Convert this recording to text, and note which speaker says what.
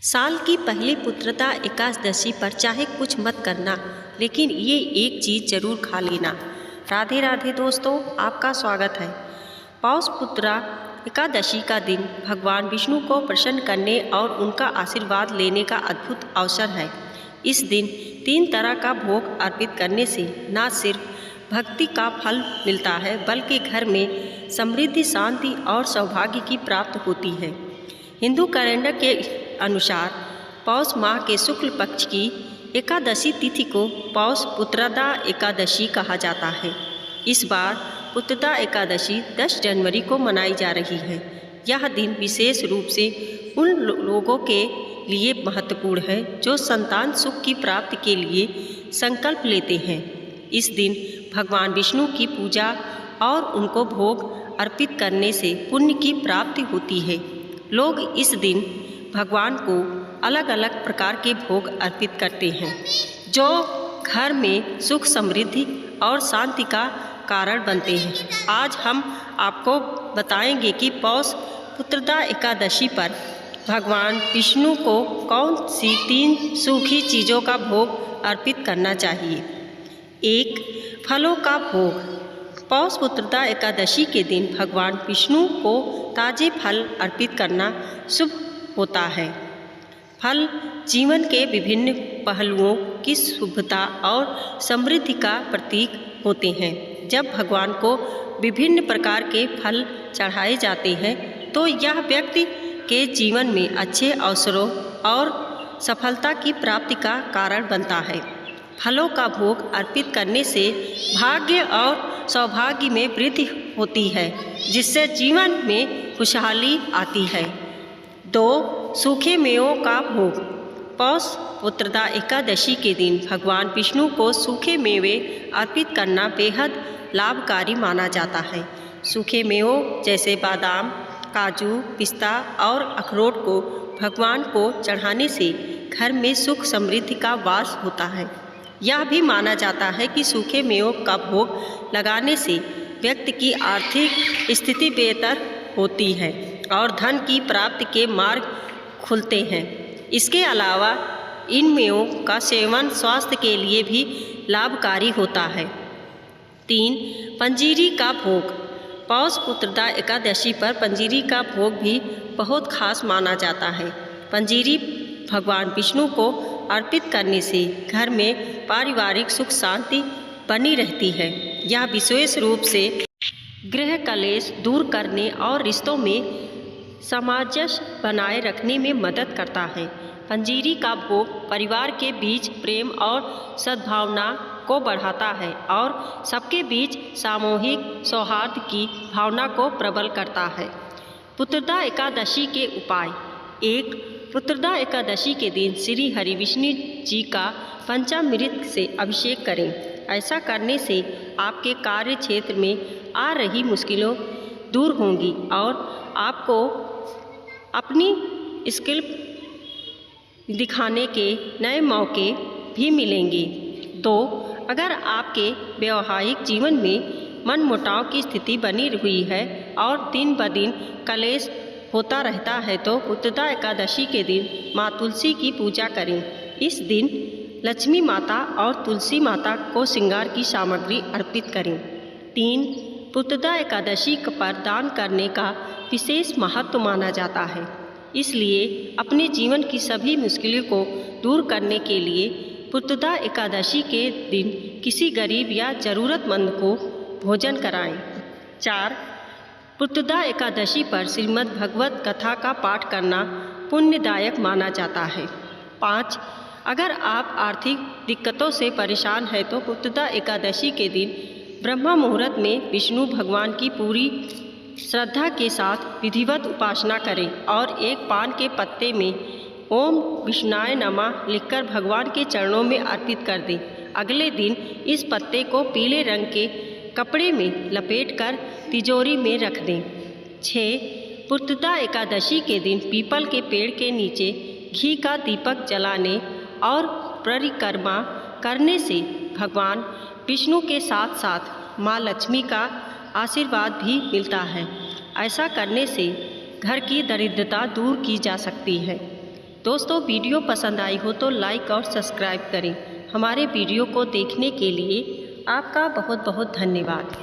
Speaker 1: साल की पहली पुत्रदा एकादशी पर चाहे कुछ मत करना, लेकिन ये एक चीज़ जरूर खा लेना। राधे राधे दोस्तों, आपका स्वागत है। पौष पुत्रा एकादशी का दिन भगवान विष्णु को प्रसन्न करने और उनका आशीर्वाद लेने का अद्भुत अवसर है। इस दिन 3 तरह का भोग अर्पित करने से न सिर्फ भक्ति का फल मिलता है, बल्कि घर में समृद्धि, शांति और सौभाग्य की प्राप्ति होती है। हिंदू कैलेंडर के अनुसार पौष माह के शुक्ल पक्ष की एकादशी तिथि को पौष पुत्रदा एकादशी कहा जाता है। इस बार पुत्रदा एकादशी 10 जनवरी को मनाई जा रही है। यह दिन विशेष रूप से उन लोगों के लिए महत्वपूर्ण है जो संतान सुख की प्राप्ति के लिए संकल्प लेते हैं। इस दिन भगवान विष्णु की पूजा और उनको भोग अर्पित करने से पुण्य की प्राप्ति होती है। लोग इस दिन भगवान को अलग अलग प्रकार के भोग अर्पित करते हैं, जो घर में सुख, समृद्धि और शांति का कारण बनते हैं। आज हम आपको बताएंगे कि पौष पुत्रदा एकादशी पर भगवान विष्णु को कौन सी 3 सूखी चीज़ों का भोग अर्पित करना चाहिए। 1. फलों का भोग। पौष पुत्रदा एकादशी के दिन भगवान विष्णु को ताजे फल अर्पित करना शुभ होता है। फल जीवन के विभिन्न पहलुओं की शुभता और समृद्धि का प्रतीक होते हैं। जब भगवान को विभिन्न प्रकार के फल चढ़ाए जाते हैं तो यह व्यक्ति के जीवन में अच्छे अवसरों और सफलता की प्राप्ति का कारण बनता है। फलों का भोग अर्पित करने से भाग्य और सौभाग्य में वृद्धि होती है, जिससे जीवन में खुशहाली आती है। 2. सूखे मेवों का भोग। पौष पुत्रदा एकादशी के दिन भगवान विष्णु को सूखे मेवे अर्पित करना बेहद लाभकारी माना जाता है। सूखे मेवों जैसे बादाम, काजू, पिस्ता और अखरोट को भगवान को चढ़ाने से घर में सुख, समृद्धि का वास होता है। यह भी माना जाता है कि सूखे मेवों का भोग लगाने से व्यक्ति की आर्थिक स्थिति बेहतर होती है और धन की प्राप्ति के मार्ग खुलते हैं। इसके अलावा इन मेवों का सेवन स्वास्थ्य के लिए भी लाभकारी होता है। 3. पंजीरी का भोग। पौष पुत्रदा एकादशी पर पंजीरी का भोग भी बहुत खास माना जाता है। पंजीरी भगवान विष्णु को अर्पित करने से घर में पारिवारिक सुख शांति बनी रहती है। यह विशेष रूप से गृह कलेश दूर करने और रिश्तों में सामंजस्य बनाए रखने में मदद करता है। पंजीरी का भोग परिवार के बीच प्रेम और सद्भावना को बढ़ाता है और सबके बीच सामूहिक सौहार्द की भावना को प्रबल करता है। पुत्रदा एकादशी के उपाय। 1. पुत्रदा एकादशी के दिन श्री हरि विष्णु जी का पंचामृत से अभिषेक करें। ऐसा करने से आपके कार्य क्षेत्र में आ रही मुश्किलों दूर होंगी और आपको अपनी स्किल दिखाने के नए मौके भी मिलेंगे। 2. अगर आपके वैवाहिक जीवन में मनमुटाव की स्थिति बनी हुई है और दिन ब दिन कलेश होता रहता है तो पुत्रदा एकादशी के दिन माँ तुलसी की पूजा करें। इस दिन लक्ष्मी माता और तुलसी माता को श्रृंगार की सामग्री अर्पित करें। 3. पुत्रदा एकादशी पर दान करने का विशेष महत्व माना जाता है, इसलिए अपने जीवन की सभी मुश्किलों को दूर करने के लिए पुत्रदा एकादशी के दिन किसी गरीब या ज़रूरतमंद को भोजन कराएं। 4. पुत्रदा एकादशी पर श्रीमद् भगवत कथा का पाठ करना पुण्यदायक माना जाता है। 5. अगर आप आर्थिक दिक्कतों से परेशान हैं तो पुत्रदा एकादशी के दिन ब्रह्म मुहूर्त में विष्णु भगवान की पूरी श्रद्धा के साथ विधिवत उपासना करें और एक पान के पत्ते में ओम विष्णाय नमः लिखकर भगवान के चरणों में अर्पित कर दें। अगले दिन इस पत्ते को पीले रंग के कपड़े में लपेटकर तिजोरी में रख दें। 6. पुत्रदा एकादशी के दिन पीपल के पेड़ के नीचे घी का दीपक जलाने और परिक्रमा करने से भगवान विष्णु के साथ साथ माँ लक्ष्मी का आशीर्वाद भी मिलता है। ऐसा करने से घर की दरिद्रता दूर की जा सकती है। दोस्तों वीडियो पसंद आई हो तो लाइक और सब्सक्राइब करें। हमारे वीडियो को देखने के लिए आपका बहुत बहुत धन्यवाद।